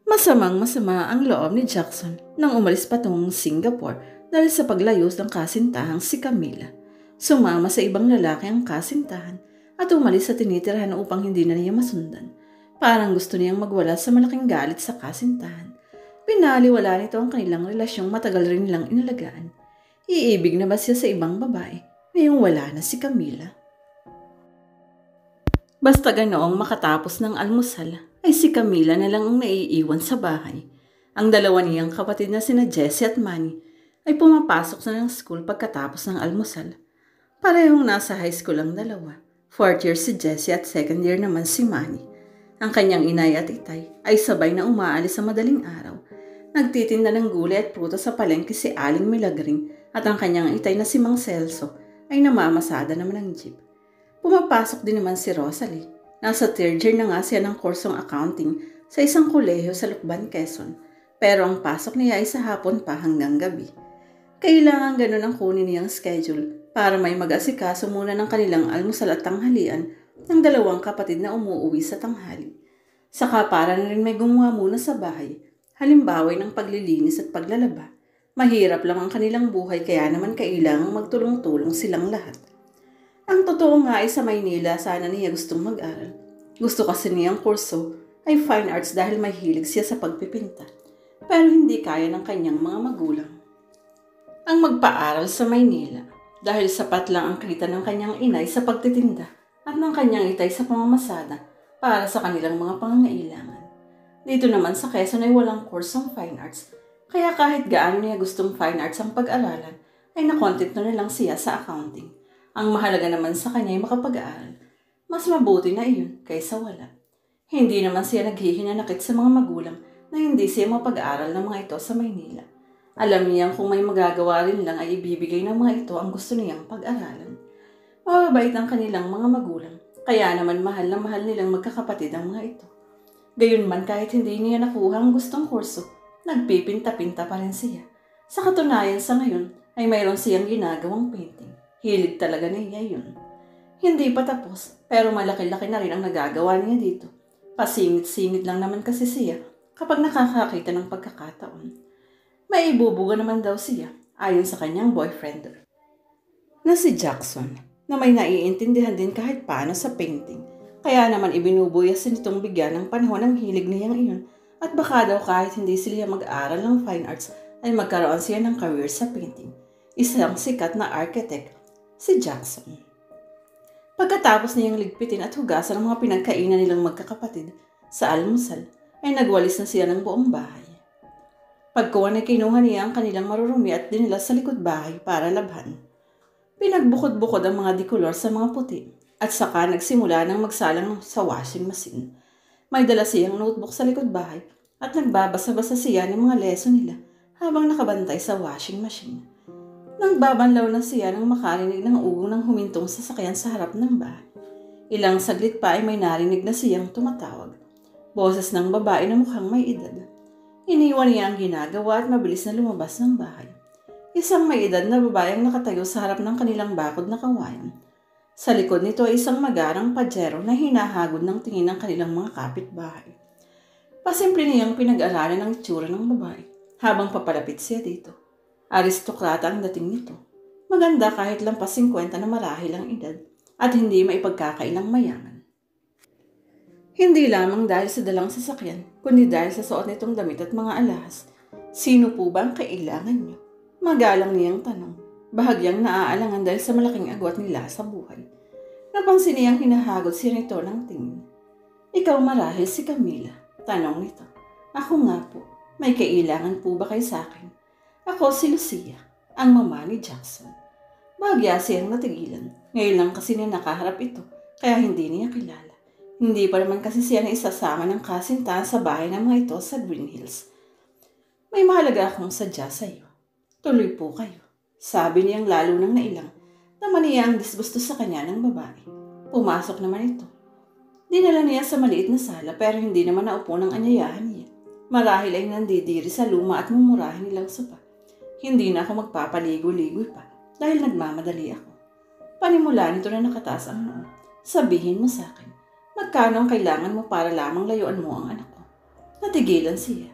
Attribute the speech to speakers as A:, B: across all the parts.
A: Masamang-masama ang loob ni Jackson nang umalis patungong Singapore dahil sa paglayos ng kasintahang si Camila. Sumama sa ibang lalaki ang kasintahan at umalis sa tinitirahan upang hindi na niya masundan. Parang gusto niyang magwala sa malaking galit sa kasintahan. Pinaliwala nito ang kanilang relasyong matagal rin nilang inalagaan. Iibig na ba siya sa ibang babae ngayong wala na si Camila? Basta ganoong makatapos ng almusal ay si Camila na lang ang naiiwan sa bahay. Ang dalawa niyang kapatid na sina Jessie at Manny ay pumapasok na ng school pagkatapos ng almusal. Parehong nasa high school ang dalawa. 4th year si Jessie at 2nd year naman si Manny. Ang kanyang inay at itay ay sabay na umaalis sa madaling araw. Nagtitinda ng gulay at prutas sa palengke si Aling Milagring at ang kanyang itay na si Mang Celso ay namamasada naman ng jeep. Pumapasok din naman si Rosalie. Nasa 3rd year na nga siya ng kursong accounting sa isang kolehiyo sa Lukban, Quezon. Pero ang pasok niya ay sa hapon pa hanggang gabi. Kailangan ganun ang kunin niyang schedule para may mag-asikaso muna ng kanilang almusal at tanghalian ng dalawang kapatid na umuuwi sa tanghali. Saka para na rin may gumawa muna sa bahay, halimbawa ng paglilinis at paglalaba. Mahirap lang ang kanilang buhay kaya naman kailangang magtulong-tulong silang lahat. Ang totoo nga ay sa Maynila sana niya gustong mag-aral. Gusto kasi niyang kurso ay fine arts dahil may hilig siya sa pagpipinta. Pero hindi kaya ng kanyang mga magulang ang magpaaral sa Maynila dahil sapat lang ang kita ng kanyang inay sa pagtitinda at ng kanyang itay sa pamamasada para sa kanilang mga pangangailangan. Dito naman sa Quezon ay walang kursong fine arts kaya kahit gaano niya gustong fine arts ang pag-aralan ay nakontent na lang siya sa accounting. Ang mahalaga naman sa kanya ay makapag-aaral. Mas mabuti na iyon kaysa wala. Hindi naman siya naghihinanakit sa mga magulang na hindi siya mapag-aaral ng mga ito sa Maynila. Alam niyang kung may magagawa rin lang ay ibibigay ng mga ito ang gusto niyang pag-aralan. Mababait ang kanilang mga magulang, kaya naman mahal na mahal nilang magkakapatid ang mga ito. Gayunman kahit hindi niya nakuha ang gustong kurso, nagpipinta-pinta pa rin siya. Sa katunayan sa ngayon ay mayroon siyang ginagawang painting. Hilig talaga niya yun. Hindi pa tapos, pero malaki-laki na rin ang nagagawa niya dito. Pasingit-singit lang naman kasi siya kapag nakakakita ng pagkakataon. May ibubuga naman daw siya, ayon sa kanyang boyfriend na si Jackson, na may naiintindihan din kahit paano sa painting. Kaya naman ibinubuyas nitong bigyan ng panahon ang hilig niyang iyon at baka daw kahit hindi sila mag-aaral ng fine arts ay magkaroon siya ng career sa painting. Isang sikat na architect si Jackson. Pagkatapos niyang ligpitin at hugasan ang mga pinagkainan nilang magkakapatid sa almusal, ay nagwalis na siya ng buong bahay. Pagkuhan ay kinuha niya ang kanilang marurumi at dinala sa likod bahay para labhan. Pinagbukod-bukod ang mga dikolor sa mga puti at saka nagsimula ng magsalang sa washing machine. May dala siyang notebook sa likod bahay at nagbabasa-basa siya ng mga lesson nila habang nakabantay sa washing machine. Nang babanlaw na siya nang makarinig ng ugong ng humintong sasakyan sa harap ng bahay. Ilang saglit pa ay may narinig na siyang tumatawag. Boses ng babae na mukhang may edad. Iniwan niya ang ginagawa at mabilis na lumabas ng bahay. Isang may edad na babae ang nakatayo sa harap ng kanilang bakod na kawayan. Sa likod nito ay isang magarang pajero na hinahagod ng tingin ng kanilang mga kapitbahay. Pasimple niyang pinag-aralan ang itsura ng babae habang papalapit siya dito. Aristokrata ang dating nito. Maganda kahit lampas 50 na marahil ang edad at hindi maipagkakailang mayaman. Hindi lamang dahil sa dalang sasakyan, kundi dahil sa suot nitong damit at mga alahas. Sino po ba ang kailangan niyo? Magalang niyang tanong. Bahagyang naaalangan dahil sa malaking agwat nila sa buhay. Napansin niyang hinahagod siya nito ng tingin. Ikaw marahil si Camila, tanong nito. Ako nga po, may kailangan po ba kayo sa akin? Ako si Lucia, ang mama ni Jackson. Bahagya siyang natigilan. Ngayon lang kasi niya nakaharap ito, kaya hindi niya kilala. Hindi pa naman kasi siya na isasama ng kasintahan sa bahay ng mga ito sa Green Hills. May mahalaga akong sadya sa iyo. Tuloy po kayo. Sabi niyang lalo nang nailang. Naman niya ang disgusto sa kanya ng babae. Pumasok naman ito. Dinala niya sa maliit na sala pero hindi naman naupo ng anyayahan niya. Marahil ay nandidiri sa luma at mumurahin nilang sopa. Hindi na ako magpapaligo-ligoy pa dahil nagmamadali ako. Panimula nito na nakataas ang noo. Sabihin mo sa akin, magkano ang kailangan mo para lamang layuan mo ang anak ko? Natigilan siya.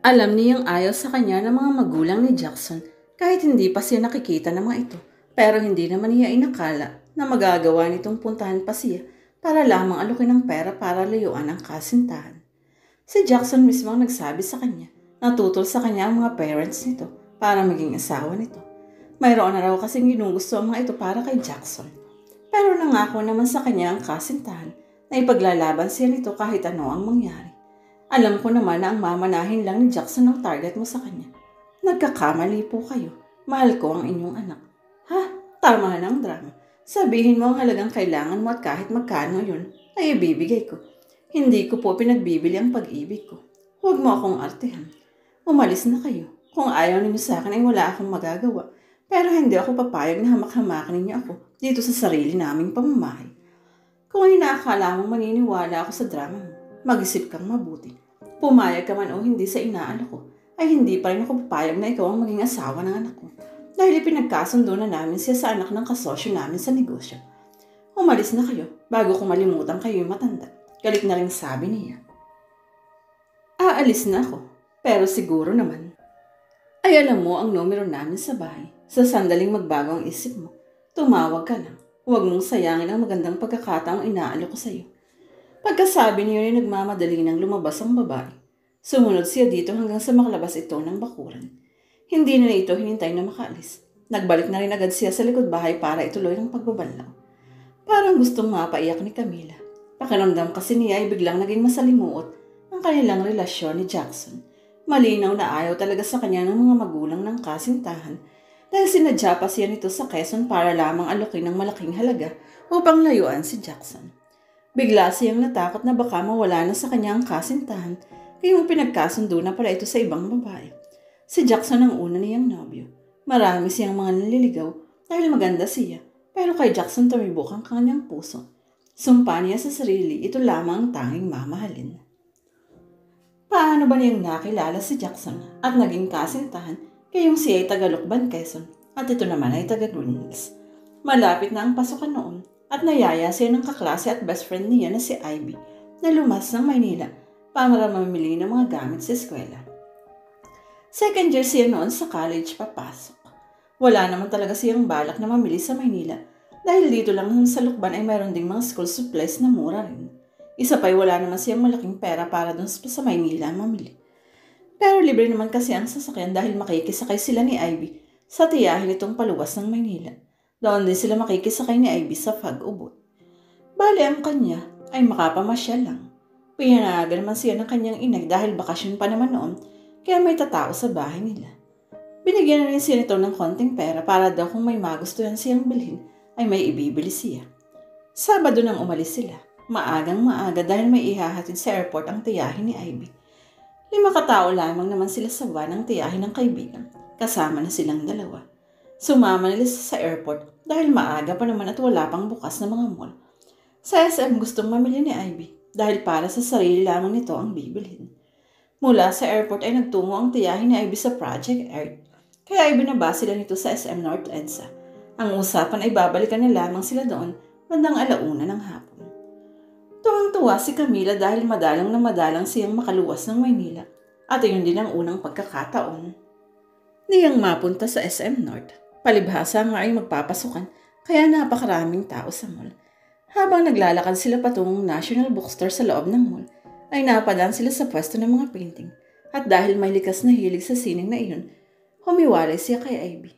A: Alam niyang ayaw sa kanya ng mga magulang ni Jackson kahit hindi pa siya nakikita ng mga ito. Pero hindi naman niya inakala na magagawa nitong puntahan pa siya para lamang alukin ng pera para layuan ang kasintahan. Si Jackson mismo ang nagsabi sa kanya na tutol sa kanya ang mga parents nito para maging asawa nito. Mayroon na raw kasing ginugusto ang mga ito para kay Jackson. Pero nangako naman sa kanya ang kasintahan na ipaglalaban siya nito kahit ano ang mangyari. Alam ko naman na ang mamanahin lang ni Jackson ang target mo sa kanya. Nagkakamali po kayo. Mahal ko ang inyong anak. Ha? Tama na ang drama. Sabihin mo ang halagang kailangan mo at kahit magkano yun ay ibibigay ko. Hindi ko po pinagbibili ang pag-ibig ko. Huwag mo akong artehan. Umalis na kayo. Kung ayaw ninyo sa akin ay wala akong magagawa. Pero hindi ako papayag na hamak-hamakan ninyo ako dito sa sarili naming pamamahay. Kung inaakala mong maniniwala ako sa drama mo, mag-isip kang mabuti. Pumayag ka man o hindi sa inaano ko, ay hindi pa rin ako papayag na ikaw ang maging asawa ng anak ko. Dahil ipinagkasundo na namin siya sa anak ng kasosyo namin sa negosyo. Umalis na kayo bago ko malimutan kayo yung matanda. Galit na rin sabi niya. Aalis na ako, pero siguro naman. Ay alam mo ang numero namin sa bahay. Sa sandaling magbago ang isip mo, tumawag ka lang. Huwag mong sayangin ang magandang pagkakataong inaalok ko sa iyo. Pagkasabi niyo ay nagmamadali nang lumabas ang babae. Sumunod siya dito hanggang sa makalabas ito ng bakuran. Hindi na ito hinintay na makaalis. Nagbalik na rin agad siya sa likod bahay para ituloy ang pagbabanlaw. Parang gustong mapaiyak ni Camila. Pakiramdam kasi niya ay biglang naging masalimuot ang kanilang relasyon ni Jackson. Malinaw na ayaw talaga sa kanya ng mga magulang ng kasintahan dahil sinadya pa siya nito sa Quezon para lamang alokin ng malaking halaga upang layuan si Jackson. Bigla siyang natakot na baka mawala na sa kanya ang kasintahan kaya pinagkasundo na pala ito sa ibang babae. Si Jackson ang una niyang nobyo. Marami siyang mga naliligaw dahil maganda siya pero kay Jackson tumibok ang kanyang puso. Sumpa niya sa sarili ito lamang ang tanging mamahalin. Paano ba niyang nakilala si Jackson at naging kasintahan kayong siya ay taga-Lucban, Quezon at ito naman ay taga-Green Hills? Malapit na ang pasukan noon at nayaya siya ng kaklase at best friend niya na si Ivy na lumas ng Maynila para mamili ng mga gamit sa eskwela. Second year siya noon sa college papasok. Wala naman talaga siyang balak na mamili sa Maynila dahil dito lang sa Lucban ay mayroon ding mga school supplies na mura rin. Isa pa'y wala naman siyang malaking pera para dun sa Maynila mamili. Pero libre naman kasi ang sasakyan dahil makikisakay sila ni Ivy sa tiyahin itong paluwas ng Maynila. Doon din sila makikisakay ni Ivy sa Pag-ubot. Bale ang kanya ay makapamasyal lang. Pinayagan naman siya ng kanyang inay dahil bakasyon pa naman noon kaya may tatao sa bahay nila. Binigyan na rin siya nito ng konting pera para daw kung may magustuhan siyang bilhin ay may ibibili siya. Sabado nang umalis sila. Maagang maaga dahil may ihahatid sa airport ang tiyahin ni Ivy. 5 katao lamang naman sila sa van ng tiyahin ng kaibigan. Kasama na silang dalawa. Sumama nila sa airport dahil maaga pa naman at wala pang bukas na mga mall. Sa SM gustong mamili ni Ivy dahil para sa sarili lamang nito ang bibilhin. Mula sa airport ay nagtungo ang tiyahin ni Ivy sa Project Earth. Kaya ay binaba sila nito sa SM North EDSA. Ang usapan ay babalikan na lamang sila doon bandang 1:00 ng hapon. Tuwang-tuwa si Camila dahil madalang na madalang siyang makaluwas ng Maynila at iyon din ang unang pagkakataon niyang mapunta sa SM North. Palibhasa nga ay magpapasukan kaya napakaraming tao sa mall. Habang naglalakad sila patungong National Bookstore sa loob ng mall, ay napadaan sila sa pwesto ng mga painting at dahil may likas na hilig sa sining na iyon, humiwalay siya kay Ivy.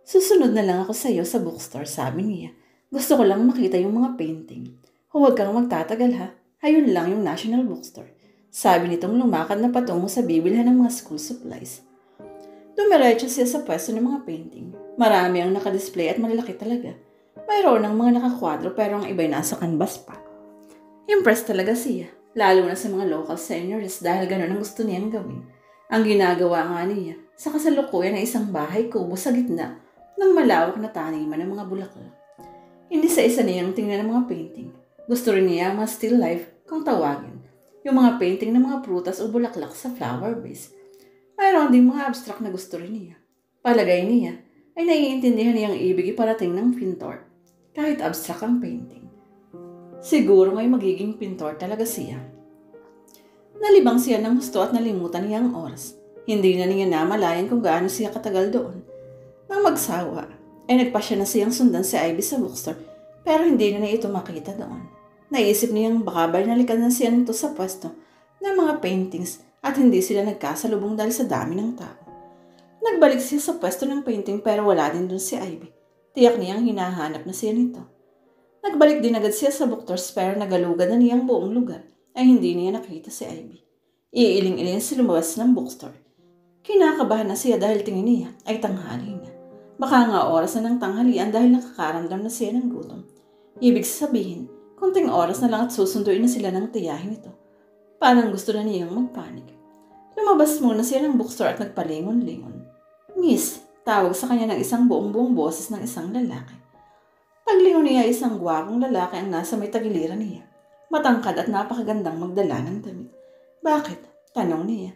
A: Susunod na lang ako sa iyo sa bookstore, sabi niya. Gusto ko lang makita yung mga painting. Huwag kang magtatagal ha, ayun lang yung National Bookstore. Sabi nitong lumakad na patungo sa bibilhan ng mga school supplies. Dumiretso siya sa pwesto ng mga painting. Marami ang nakadisplay at malalaki talaga. Mayroon ng mga nakakwadro pero ang iba'y nasa canvas pa. Impressed talaga siya, lalo na sa mga local seniors dahil gano'n ang gusto niyang gawin. Ang ginagawa nga niya, sa kasalukuyan ay isang bahay kubo sa gitna ng malawak na taniman ng mga bulaklak. Hindi sa isa niyang tingnan ng mga painting. Gusto rin niya mga still life kung tawagin. Yung mga painting ng mga prutas o bulaklak sa flower vase. Mayroon ding mga abstract na gusto rin niya. Palagay niya ay naiintindihan niyang ibig iparating ng pintor kahit abstract ang painting. Siguro ngay magiging pintor talaga siya. Nalibang siya ng husto at nalimutan niya ang oras. Hindi na niya namalayan kung gaano siya katagal doon. Nang magsawa, ay nagpasya na siyang sundan si Ivy sa bookstore pero hindi na niya ito makita doon. Naisip niyang baka binalikan na siya nito sa pwesto ng mga paintings at hindi sila nagkasalubong dahil sa dami ng tao. Nagbalik siya sa pwesto ng painting pero wala din doon si Ivy. Tiyak niyang hinahanap na siya nito. Nagbalik din agad siya sa bookstore pero nagalugad na niyang buong lugar ay hindi niya nakita si Ivy. Iiling-iling sa lumabas ng bookstore. Kinakabahan na siya dahil tingin niya ay tanghali na. Baka nga oras na ng tanghalian dahil nakakaramdam na siya ng gutom. Ibig sabihin, konting oras na lang at susunduin na sila ng tiyahin ito. Parang gusto na niyang magpanik. Lumabas muna siya ng bookstore at nagpalingon-lingon. Miss, tawag sa kanya ng isang buong-buong boses ng isang lalaki. Paglingon niya isang gwapong lalaki ang nasa may tagiliran niya. Matangkad at napakagandang magdala ng damit. Bakit? Tanong niya.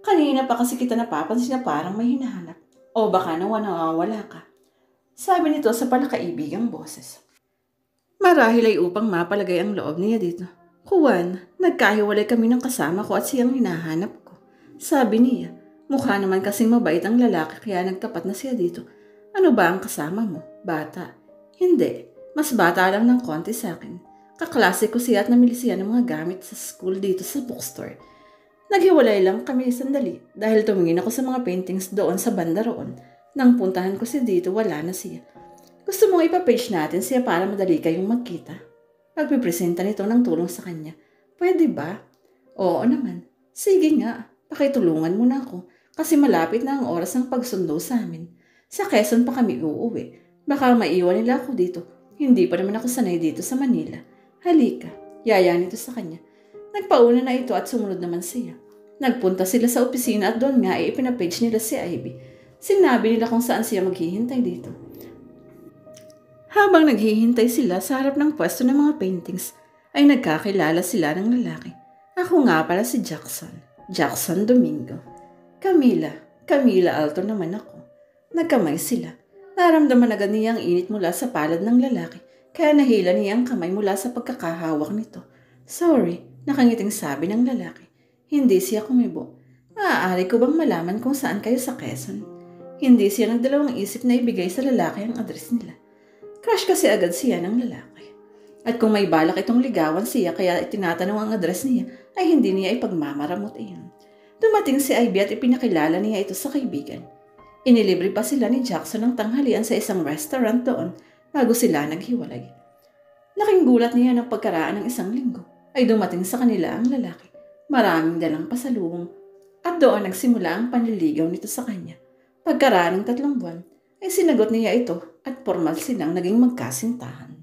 A: Kanina pa kasi kita napapansin na parang may hinahanap. O baka nawawala ka. Sabi nito sa palakaibigang boses. Marahil ay upang mapalagay ang loob niya dito. Juan, nagkahiwalay kami ng kasama ko at siyang hinahanap ko. Sabi niya, mukha naman kasing mabait ang lalaki kaya nagtapat na siya dito. Ano ba ang kasama mo? Bata? Hindi, mas bata lang ng konti sa akin. Kaklase ko siya at namili siya ng mga gamit sa school dito sa bookstore. Naghiwalay lang kami sandali dahil tumingin ako sa mga paintings doon sa banda roon. Nang puntahan ko siya dito, wala na siya. Gusto mong ipapage natin siya para madali kayong magkita? Pagpipresenta nito ng tulong sa kanya. Pwede ba? Oo naman. Sige nga, pakitulungan mo na ako kasi malapit na ang oras ng pagsundo sa amin. Sa Quezon pa kami uuwi. Baka maiwan nila ako dito. Hindi pa naman ako sanay dito sa Manila. Halika, yaya nito sa kanya. Nagpauna na ito at sumunod naman siya. Nagpunta sila sa opisina at doon nga ay ipinapage nila si Ivy. Sinabi nila kung saan siya maghihintay dito. Habang naghihintay sila sa harap ng pwesto ng mga paintings, ay nagkakilala sila ng lalaki. Ako nga pala si Jackson. Jackson Domingo. Camila Alto naman ako. Nagkamay sila. Naramdaman agad niya ang init mula sa palad ng lalaki, kaya nahila niya ang kamay mula sa pagkakahawak nito. Sorry, nakangiting sabi ng lalaki. Hindi siya kumibo. Maaari ko bang malaman kung saan kayo sa Quezon? Hindi siya nagdalawang isip na ibigay sa lalaki ang address nila. Crush kasi agad siya ng lalaki. At kung may balak itong ligawan siya kaya itinatanong ang address niya, ay hindi niya ipagmamaramot iyon. Dumating si Ivy at ipinakilala niya ito sa kaibigan. Inilibre pa sila ni Jackson ng tanghalian sa isang restaurant doon bago sila naghiwalay. Laking gulat niya ng pagkaraan ng isang linggo ay dumating sa kanila ang lalaki. Maraming dalang pasalubong at doon nagsimula ang panliligaw nito sa kanya. Pagkaraan ng 3 buwan ay sinagot niya ito at formal silang naging magkasintahan.